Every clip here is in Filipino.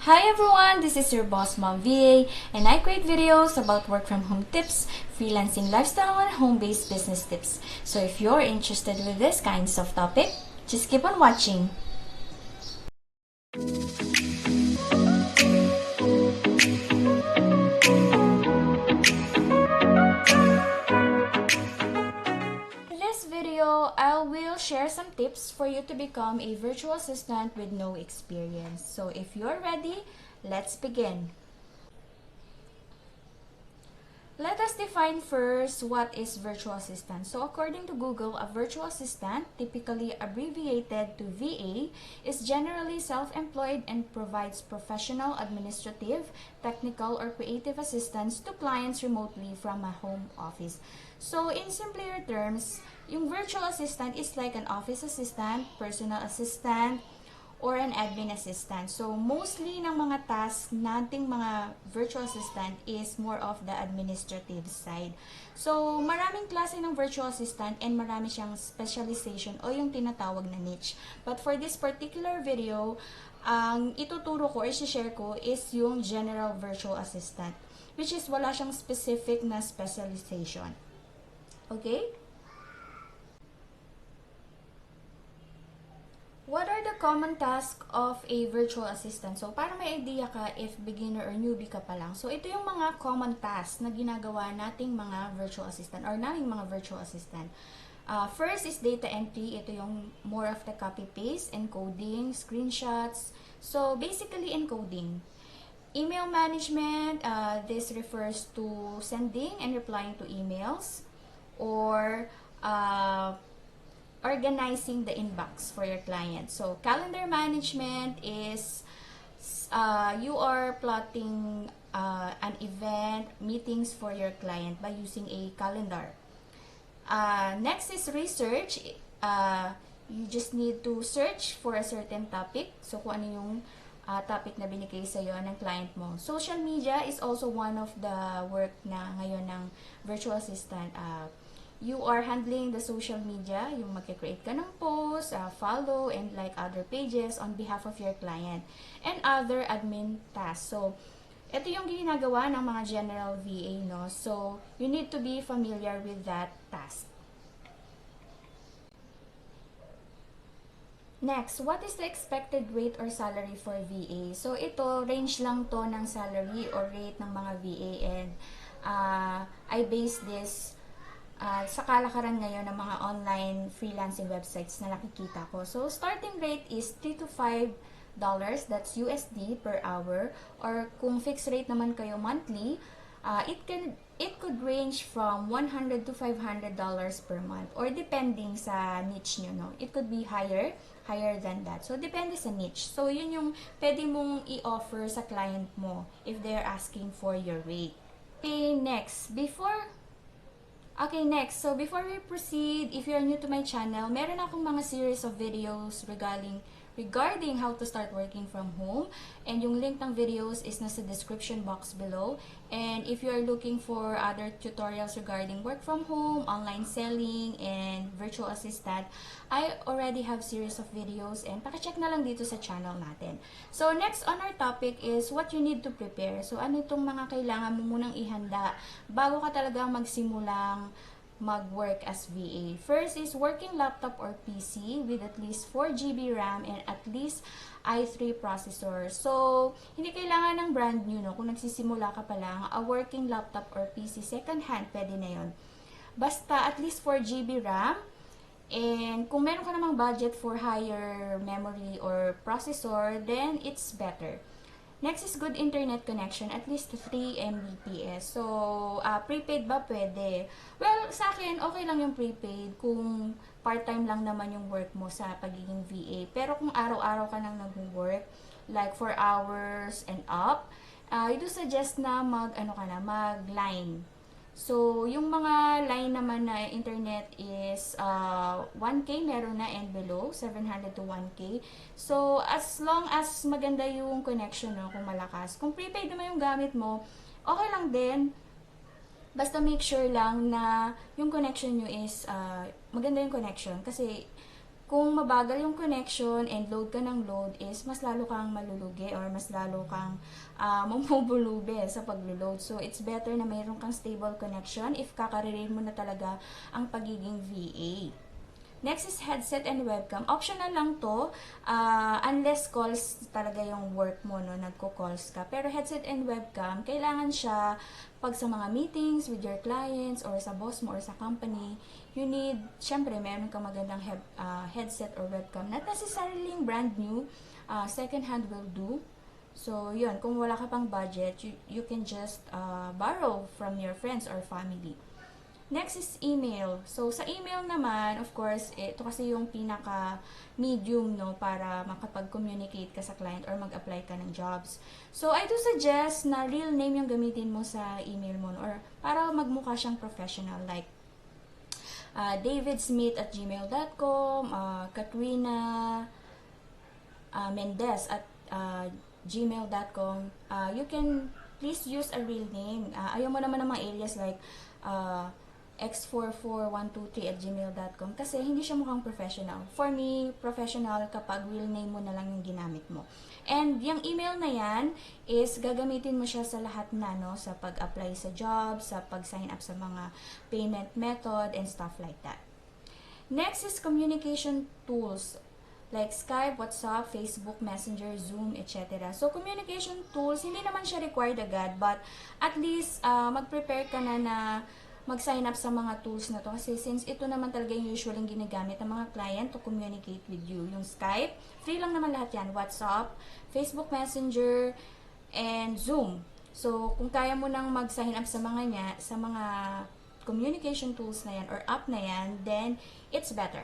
Hi everyone, this is your boss Mom VA, and I create videos about work from home tips, freelancing lifestyle, and home-based business tips. So if you're interested with this kinds of topic, just keep on watching. In this video, I will share some tips for you to become a virtual assistant with no experience. So if you're ready, let's begin. Let us define first what is virtual assistant. So according to Google, a virtual assistant, typically abbreviated to VA, is generally self-employed and provides professional, administrative, technical, or creative assistance to clients remotely from a home office. So in simpler terms, yung virtual assistant is like an office assistant, personal assistant, or an admin assistant. So, mostly ng mga tasks nating mga virtual assistant is more of the administrative side. So, maraming klase ng virtual assistant and marami siyang specialization o yung tinatawag na niche. But for this particular video, ang ituturo ko or share ko is yung general virtual assistant, which is wala siyang specific na specialization. Okay? What are the common tasks of a virtual assistant? So, para may idea ka if beginner or newbie ka pa lang. So, ito yung mga common tasks na ginagawa nating mga virtual assistant or naming mga virtual assistant. First is data entry. Ito yung more of the copy-paste, encoding, screenshots. So, basically encoding. Email management, this refers to sending and replying to emails or organizing the inbox for your client. So, calendar management is you are plotting an event, meetings for your client by using a calendar. Next is research. You just need to search for a certain topic. So, kung ano yung topic na binigay sa'yo ng client mo. Social media is also one of the work na ngayon ng virtual assistant. You are handling the social media, yung mag-create ka ng post, follow, and like other pages on behalf of your client, and other admin tasks. So, ito yung ginagawa ng mga general VA, no? So, you need to be familiar with that task. Next, what is the expected rate or salary for VA? So, ito, range lang to ng salary or rate ng mga VA, and I base this sa kalakaran ngayon ng mga online freelancing websites na nakikita ko. So, starting rate is $3 to $5, that's USD per hour, or kung fixed rate naman kayo monthly, it could range from $100 to $500 per month, or depending sa niche nyo, no? It could be higher than that. So, depende sa niche. So, yun yung pwede mong i-offer sa client mo if they're asking for your rate. Okay, next. So before we proceed, if you're new to my channel, meron akong mga series of videos regarding how to start working from home. And yung link ng videos is nasa description box below. And if you're looking for other tutorials regarding work from home, online selling, and virtual assistant, I already have series of videos and pakicheck na lang dito sa channel natin. So next on our topic is what you need to prepare. So ano itong mga kailangan mo munang ihanda bago ka talaga magsimulang mag-work as VA. First is working laptop or PC with at least 4 GB RAM and at least i3 processor. So, hindi kailangan ng brand new, no? Kung nagsisimula ka pa lang, a working laptop or PC, second hand, pwede na yon. Basta at least 4 GB RAM. And kung meron ka namang budget for higher memory or processor, then it's better. Next is good internet connection, at least 3 Mbps. So, prepaid ba? Pwede. Well, sa akin, okay lang yung prepaid kung part-time lang naman yung work mo sa pagiging VA. Pero kung araw-araw ka nang nag-work, like 4 hours and up, I do suggest na mag-line. So, yung mga line naman na internet is 1K meron na and below, 700 to 1K. So, as long as maganda yung connection, no, kung malakas. Kung prepaid naman yung gamit mo, okay lang din. Basta make sure lang na yung connection nyo is maganda yung connection. Kasi Kung mabagal yung connection and load ka ng load is mas lalo kang malulugi or mas lalo kang mamubulubi sa paglo-load. So, it's better na mayroon kang stable connection if kakaririn mo na talaga ang pagiging VA. Next is headset and webcam. Optional lang to, unless calls talaga yung work mo, no, nagko-calls ka. Pero headset and webcam, kailangan siya pag sa mga meetings with your clients or sa boss mo or sa company. You need, syempre, meron kang magandang headset or webcam. Not necessarily brand new, second hand will do. So, yun, kung wala ka pang budget, you can just borrow from your friends or family. Next is email. So, sa email naman, of course, ito kasi yung pinaka-medium, no, para makapag-communicate ka sa client or mag-apply ka ng jobs. So, I do suggest na real name yung gamitin mo sa email mo, no, or para magmukha siyang professional, like davidsmith@gmail.com, Katrina Mendez at gmail.com. You can please use a real name. Ayaw mo naman ng mga alias like x44123@gmail.com kasi hindi siya mukhang professional. For me, professional kapag real name mo na lang yung ginamit mo. And yung email na yan is gagamitin mo siya sa lahat na, no, sa pag-apply sa job, sa pag-sign up sa mga payment method and stuff like that. Next is communication tools like Skype, WhatsApp, Facebook, Messenger, Zoom, etc. So, communication tools, hindi naman siya required agad, but at least mag-prepare ka na mag-sign up sa mga tools na to kasi since ito naman talaga yung usually ginagamit ng mga client to communicate with you. Yung Skype, free lang naman lahat yan. WhatsApp, Facebook Messenger, and Zoom. So, kung kaya mo nang mag-sign up sa mga communication tools na yan or app na yan, then it's better.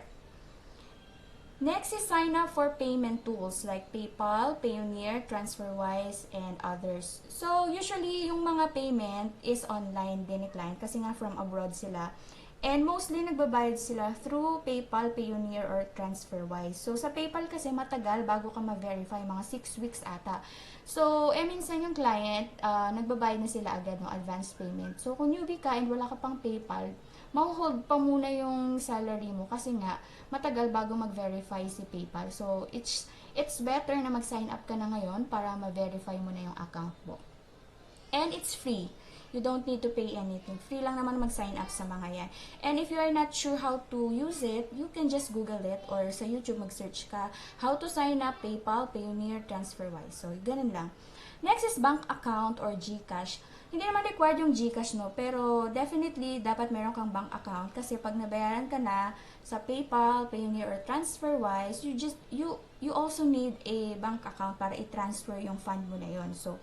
Next is sign up for payment tools like PayPal, Payoneer, TransferWise, and others. So, usually, yung mga payment is online din ni client kasi nga from abroad sila. And mostly, nagbabayad sila through PayPal, Payoneer, or TransferWise. So, sa PayPal kasi matagal bago ka ma-verify, mga 6 weeks ata. So, minsan yung client, nagbabayad na sila agad ng advance payment. So, kung newbie ka and wala ka pang PayPal, ma-hold pa muna yung salary mo kasi nga matagal bago mag-verify si PayPal. So, it's better na mag-sign up ka na ngayon para ma-verify mo na yung account mo. And it's free. You don't need to pay anything. Free lang naman mag-sign up sa mga yan. And if you are not sure how to use it, you can just Google it or sa YouTube mag-search ka how to sign up PayPal, Payoneer, TransferWise. So, ganun lang. Next is bank account or GCash. Hindi naman required yung GCash, no, pero definitely dapat meron kang bank account kasi pag nabayaran ka na sa PayPal, Payoneer, or TransferWise, you also need a bank account para i-transfer yung fund mo na yon. So,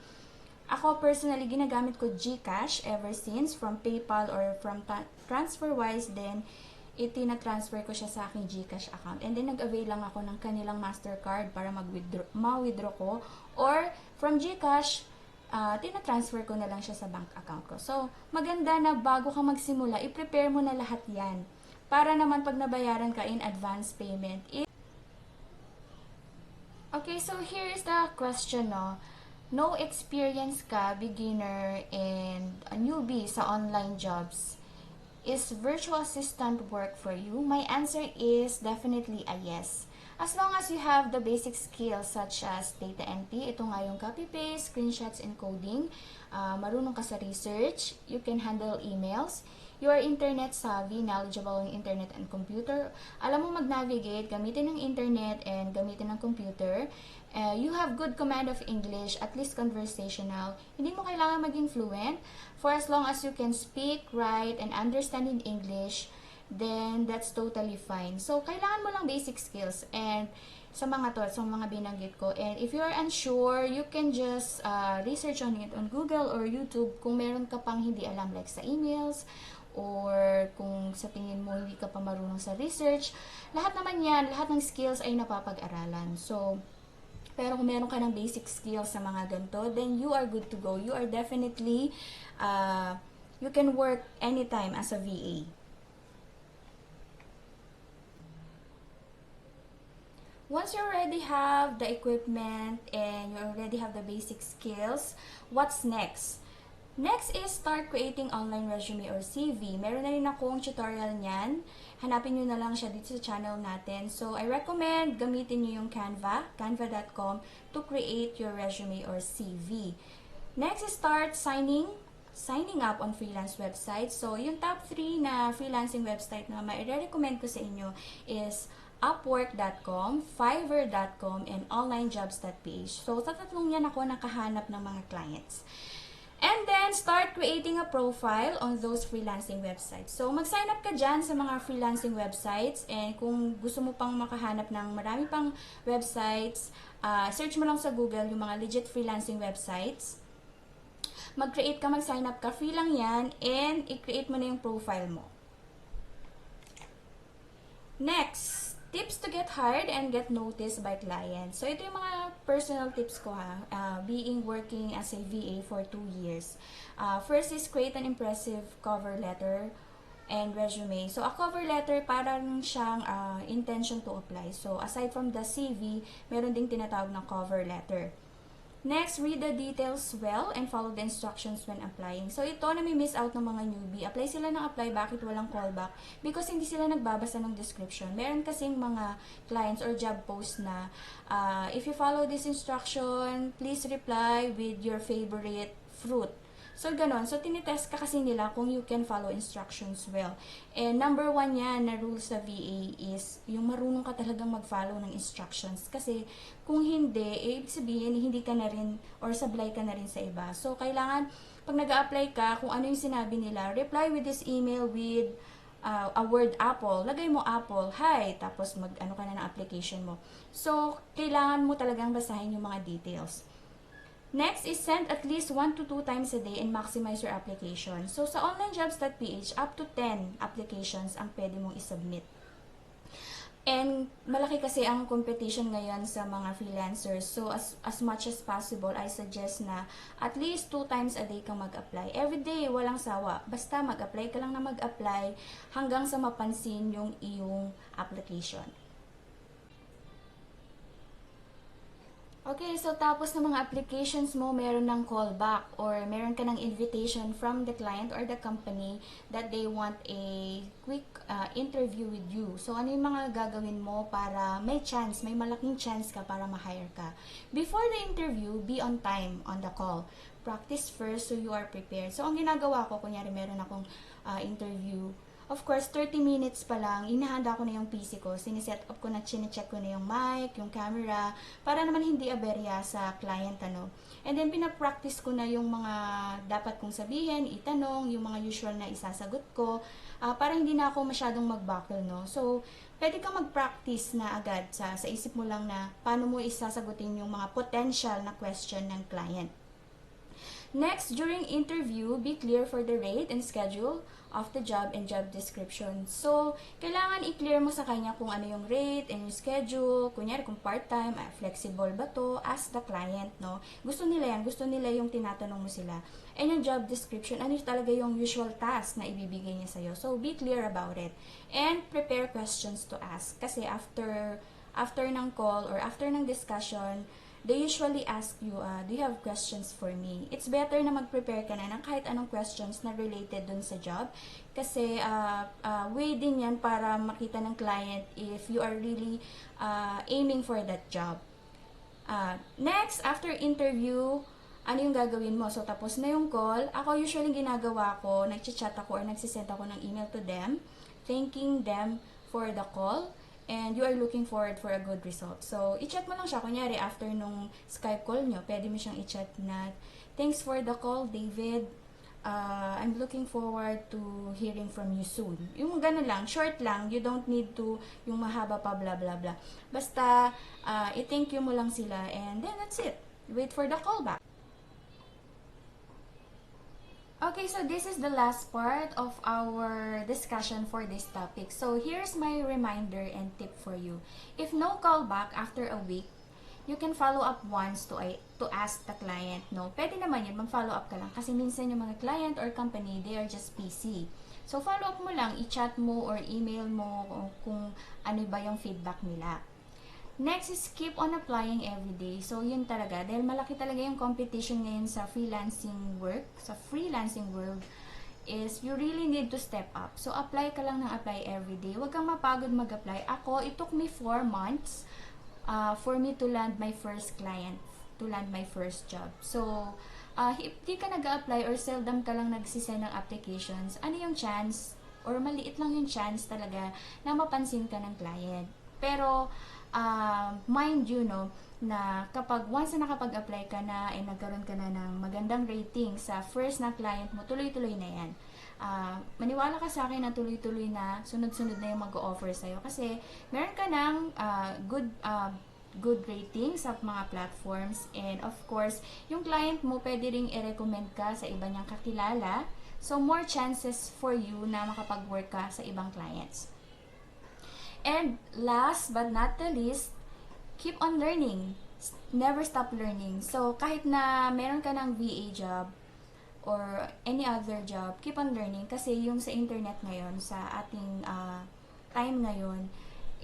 ako personally ginagamit ko GCash ever since from PayPal or from TransferWise, then itina-transfer ko siya sa aking GCash account. And then nag-avail lang ako ng kanilang Mastercard para ma-withdraw ko, or from GCash tina-transfer ko na lang siya sa bank account ko. So, maganda na bago ka magsimula, i-prepare mo na lahat yan. Para naman pag nabayaran ka in advance payment. Okay, so here is the question, no. No experience ka, beginner, and a newbie sa online jobs. Is virtual assistant work for you? My answer is definitely a yes. As long as you have the basic skills such as data entry, ito nga yung copy-paste, screenshots, and coding, marunong ka sa research, you can handle emails, you are internet savvy, knowledgeable in internet and computer, alam mo mag-navigate, gamitin ng internet and gamitin ng computer, you have good command of English, at least conversational, hindi mo kailangan maging fluent, for as long as you can speak, write, and understand in English, then that's totally fine. So, kailangan mo lang basic skills and sa mga binanggit ko. And if you're unsure, you can just research on it on Google or YouTube kung meron ka pang hindi alam like sa emails or kung sa tingin mo hindi ka pa marunong sa research. Lahat naman yan, lahat ng skills ay napapag-aralan. So, pero kung meron ka ng basic skills sa mga ganito, then you are good to go. You are definitely, you can work anytime as a VA. Once you already have the equipment and you already have the basic skills, what's next? Next is start creating online resume or CV. Meron na rin akong tutorial niyan. Hanapin nyo na lang siya dito sa channel natin. So, I recommend gamitin nyo yung canva.com to create your resume or CV. Next is start signing up on freelance websites. So, yung top 3 na freelancing website na ma-recommend ko sa inyo is upwork.com, fiverr.com, and onlinejobs.ph. So, sa tatlong yan ako nakahanap ng mga clients. And then, start creating a profile on those freelancing websites. So, mag-sign up ka dyan sa mga freelancing websites. And kung gusto mo pang makahanap ng marami pang websites, search mo lang sa Google yung mga legit freelancing websites. Mag-create ka, mag-sign up ka, free lang yan, and i-create mo na yung profile mo. Next, tips to get hired and get noticed by clients. So, ito yung mga personal tips ko being working as a VA for 2 years. First is create an impressive cover letter and resume. So, a cover letter parang siyang intention to apply. So, aside from the CV, meron ding tinatawag na cover letter. Next, read the details well and follow the instructions when applying. So, ito na may miss out ng mga newbie. Apply sila ng apply, bakit walang callback? Because hindi sila nagbabasa ng description. Meron kasing mga clients or job posts na, if you follow this instruction, please reply with your favorite fruit. So, ganon. So, tinitest ka kasi nila kung you can follow instructions well. And number 1 yan na rule sa VA is yung marunong ka talagang mag-follow ng instructions. Kasi kung hindi, ibig sabihin, hindi ka na rin or sablay ka na rin sa iba. So, kailangan, pag nag-a-apply ka, kung ano yung sinabi nila, reply with this email with a word apple. Lagay mo apple, hi, tapos mag-ano ka na ng application mo. So, kailangan mo talagang basahin yung mga details. Next is send at least 1 to 2 times a day and maximize your application. So, sa onlinejobs.ph, up to 10 applications ang pwede mong isubmit. And malaki kasi ang competition ngayon sa mga freelancers. So, as much as possible, I suggest na at least 2 times a day kang mag-apply. Every day, walang sawa. Basta mag-apply ka lang na mag-apply hanggang sa mapansin yung iyong application. Okay, so tapos ng mga applications mo, meron ng callback or meron ka ng invitation from the client or the company that they want a quick interview with you. So, ano yung mga gagawin mo para may chance, may malaking chance ka para ma-hire ka? Before the interview, be on time on the call. Practice first so you are prepared. So, ang ginagawa ko, kunyari meron akong interview. Of course, 30 minutes pa lang, inahanda ko na yung PC ko, siniset up ko na, chinecheck ko na yung mic, yung camera, para naman hindi aberya sa client, ano. And then, pinapractice ko na yung mga dapat kong sabihin, itanong, yung mga usual na isasagot ko, para hindi na ako masyadong mag-buckle, no. So, pwede kang mag-practice na agad sa isip mo lang na paano mo isasagutin yung mga potential na question ng client. Next, during interview, be clear for the rate and schedule of the job and job description. So, kailangan i-clear mo sa kanya kung ano yung rate and yung schedule. Kunyari, kung part-time, flexible ba to? Ask the client, no? Gusto nila yan. Gusto nila yung tinatanong mo sila. And yung job description, ano talaga yung usual task na ibibigay niya sa'yo. So, be clear about it. And prepare questions to ask. Kasi after ng call or after ng discussion, they usually ask you, do you have questions for me? It's better na mag-prepare ka na ng kahit anong questions na related dun sa job. Kasi, way din yan para makita ng client if you are really aiming for that job. Next, after interview, ano yung gagawin mo? So, tapos na yung call. Ako, usually ginagawa ko, nag-chat ako or nagsisend ako ng email to them, thanking them for the call. And you are looking forward for a good result. So, i-chat mo lang siya. Kunyari, after nung Skype call nyo, pwede mo siyang i-chat na, thanks for the call, David. I'm looking forward to hearing from you soon. Yung gano'n lang, short lang. You don't need to, yung mahaba pa, blah, blah, blah. Basta, i-thank you mo lang sila. And then, that's it. Wait for the call back. Okay, so this is the last part of our discussion for this topic. So here's my reminder and tip for you. If no callback after a week, you can follow up once to ask the client, no? Pwede naman yun, mag-follow up ka lang. Kasi minsan yung mga client or company, they are just busy. So follow up mo lang, i-chat mo or email mo kung ano ba yung feedback nila. Next is keep on applying every day. So, yun talaga. Dahil malaki talaga yung competition ngayon sa freelancing work, sa freelancing world, is you really need to step up. So, apply ka lang ng apply every day. Huwag kang mapagod mag-apply. Ako, it took me 4 months for me to land my first client, to land my first job. So, if di ka nag-apply or seldom ka lang nagsisend ng applications, ano yung chance, or maliit lang yung chance talaga na mapansin ka ng client. Pero, mind you, no, na kapag once na nakapag-apply ka na, nagkaroon ka na ng magandang rating sa first na client mo, tuloy-tuloy na yan. Maniwala ka sa akin na tuloy-tuloy na, sunod-sunod na yung mag-o-offer sa'yo. Kasi, meron ka ng good rating sa mga platforms. And of course, yung client mo, pwede ring i-recommend ka sa iba niyang kakilala. So, more chances for you na makapag-work ka sa ibang clients. And last but not the least, keep on learning. Never stop learning. So, kahit na meron ka ng VA job or any other job, keep on learning. Kasi yung sa internet ngayon, sa ating time ngayon,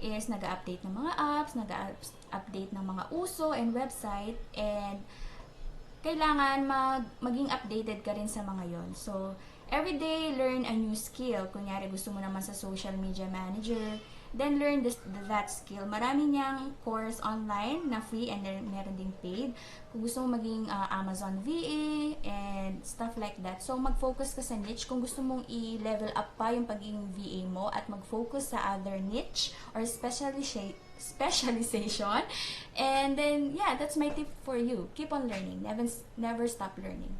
is nag-update ng mga apps, nag-update ng mga uso and website, and kailangan maging updated ka rin sa mga yon. So, every day, learn a new skill. Kunyari, gusto mo naman sa social media manager, then learn that skill. Marami niyang course online na free and then meron ding paid. Kung gusto mo maging Amazon VA and stuff like that. So, mag-focus ka sa niche. Kung gusto mong i-level up pa yung pagiging VA mo at mag-focus sa other niche or specialization. And then, yeah, that's my tip for you. Keep on learning. Never stop learning.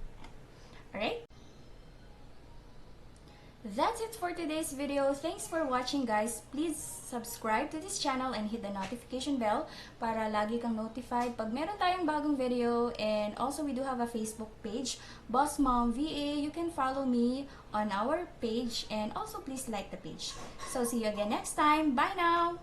Alright? That's it for today's video. Thanks for watching, guys. Please subscribe to this channel and hit the notification bell para lagi kang notified pag meron tayong bagong video. And also, we do have a Facebook page, Boss Mom VA. You can follow me on our page and also please like the page. So, see you again next time. Bye now!